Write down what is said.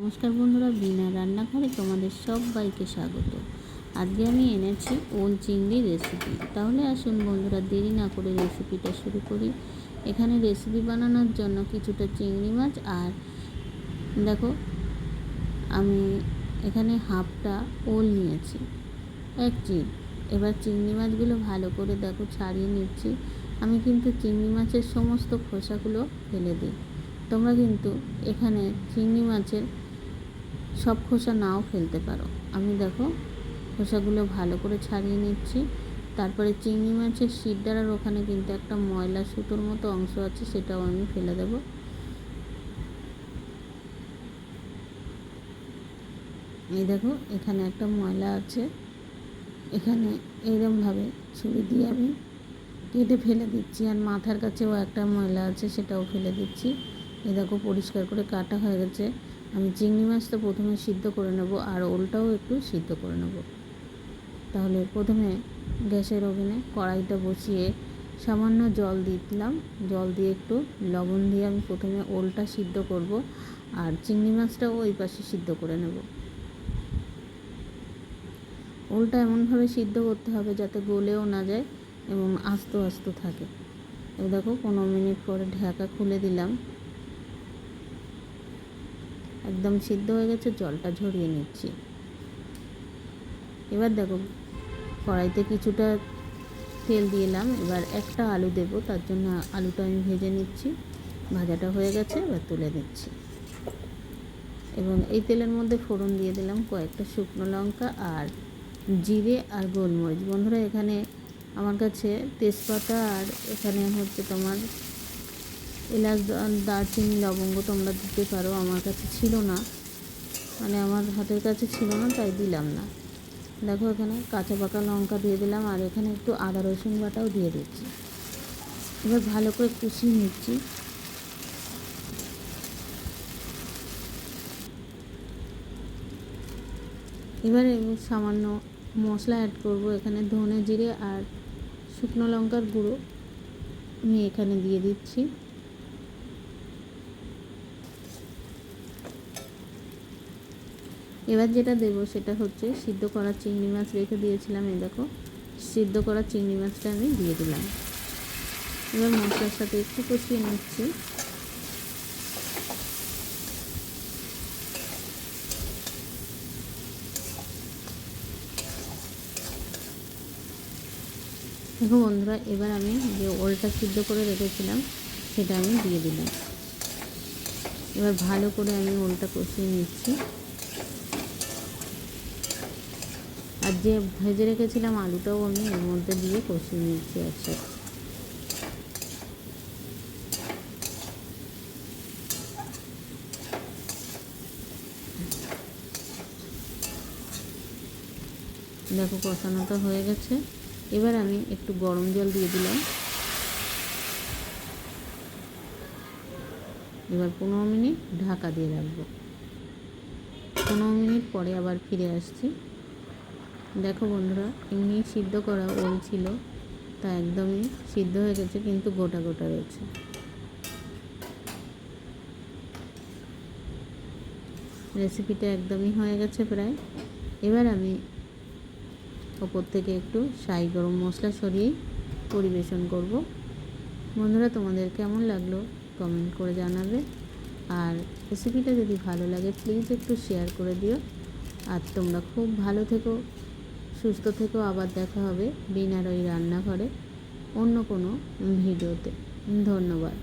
নমস্কার বন্ধুরা, বিনা রান্নাঘরে তোমাদের সবাইকে স্বাগত। আজকে আমি এনেছি ওল চিংড়ি রেসিপি। তাহলে আসুন বন্ধুরা, দেরি না করে রেসিপিটা শুরু করি। এখানে রেসিপি বানানোর জন্য কিছুটা চিংড়ি মাছ আর দেখো আমি এখানে হাফটা ওল নিয়েছি, এক চিপ। এবার চিংড়ি মাছগুলো ভালো করে দেখো ছাড়িয়ে নিচ্ছি। আমি কিন্তু চিংড়ি মাছের সমস্ত খোসাগুলো ফেলে দিই। তোমরা কিন্তু এখানে চিংড়ি মাছের সব খোসা নাও ফেলতে পারো। আমি দেখো খোসাগুলো ভালো করে ছাড়িয়ে নিচ্ছি। তারপরে চিংড়ি মাছের শিরদাঁড়ার ওখানে কিন্তু একটা ময়লা সুতোর মতো অংশ আছে, সেটাও আমি ফেলে দেব। এই দেখো এখানে একটা ময়লা আছে, এখানে এরকমভাবে ছুরি দিয়ে আমি কেটে ফেলে দিচ্ছি। আর মাথার কাছেও একটা ময়লা আছে, সেটাও ফেলে দিচ্ছি। এই দেখো পরিষ্কার করে কাটা হয়ে গেছে। আমি চিংড়ি মাছটা প্রথমে সিদ্ধ করে নেব আর ওলটাও একটু সিদ্ধ করে নেব। তাহলে প্রথমে গ্যাসের ওভেনে কড়াইটা বসিয়ে সামান্য জল দিলাম। জল দিয়ে একটু লবণ দিয়ে আমি প্রথমে ওলটা সিদ্ধ করব আর চিংড়ি মাছটাও ওই পাশে সিদ্ধ করে নেব। ওলটা এমনভাবে সিদ্ধ করতে হবে যাতে গলেও না যায় এবং আস্ত আস্ত থাকে। এই দেখো 15 মিনিট পরে ঢাকা খুলে দিলাম। একদম সিদ্ধ হয়ে গেছে, জলটা ঝরিয়ে নিচ্ছি। এবার দেখো কড়াইতে কিছুটা তেল দিলাম। এবার একটা আলু দেব, তার জন্য আলুটা আমি ভেজে নিচ্ছি। ভাজাটা হয়ে গেছে, এবার তুলে দিচ্ছি। এবং এই তেলের মধ্যে ফোড়ন দিয়ে দিলাম কয়েকটা শুকনো লঙ্কা আর জিরে আর গোলমরিচ। বন্ধুরা এখানে আমার কাছে তেজপাতা আর এখানে হচ্ছে তোমার এলাচ, দারচিনি, লবঙ্গ তোমরা দিতে পারো। আমার কাছে ছিল না, মানে আমার হাতের কাছে ছিল না, তাই দিলাম না। দেখো এখানে কাঁচা পাকা লঙ্কা দিয়ে দিলাম আর এখানে একটু আদা রসুন বাটাও দিয়ে দিচ্ছি। এবার ভালো করে কষিয়ে নিচ্ছি। এবারে সামান্য মশলা অ্যাড করব। এখানে ধনে জিরে আর শুকনো লঙ্কার গুঁড়ো আমি এখানে দিয়ে দিচ্ছি। এবার যেটা দেবো সেটা হচ্ছে সিদ্ধ করা চিংড়ি মাছ রেখে দিয়েছিলাম। এই দেখো সিদ্ধ করা চিংড়ি মাছটা আমি দিয়ে দিলাম। এবার মশলার সাথে একটু কষিয়ে নিচ্ছি। দেখো বন্ধুরা, এবার আমি যে ওলটা সিদ্ধ করে রেখেছিলাম সেটা আমি দিয়ে দিলাম। এবার ভালো করে আমি ওলটা কষিয়ে নিচ্ছি। আর যে ভেজে রেখেছিলাম আলুটাও আমি এর মধ্যে দিয়ে কষিয়ে নিচ্ছি একসাথে। দেখো কষানোটা হয়ে গেছে। এবার আমি একটু গরম জল দিয়ে দিলাম। এবার 15 মিনিট ঢাকা দিয়ে রাখবো। 15 মিনিট পরে আবার ফিরে আসছি। দেখো বন্ধুরা, এমনি সিদ্ধ করা ওল ছিল, তা একদমই সিদ্ধ হয়ে গেছে, কিন্তু গোটা গোটা রয়েছে। রেসিপিটা একদমই হয়ে গেছে প্রায়। এবার আমি ওপর থেকে একটু শাহি গরম মশলা সরিয়ে পরিবেশন করব। বন্ধুরা তোমাদের কেমন লাগলো কমেন্ট করে জানাবে। আর রেসিপিটা যদি ভালো লাগে প্লিজ একটু শেয়ার করে দিও। আর তোমরা খুব ভালো থেকো, সুস্থ থেকো। আবার দেখা হবে বিনার ওই রান্নাঘরে অন্য কোনো ভিডিওতে। ধন্যবাদ।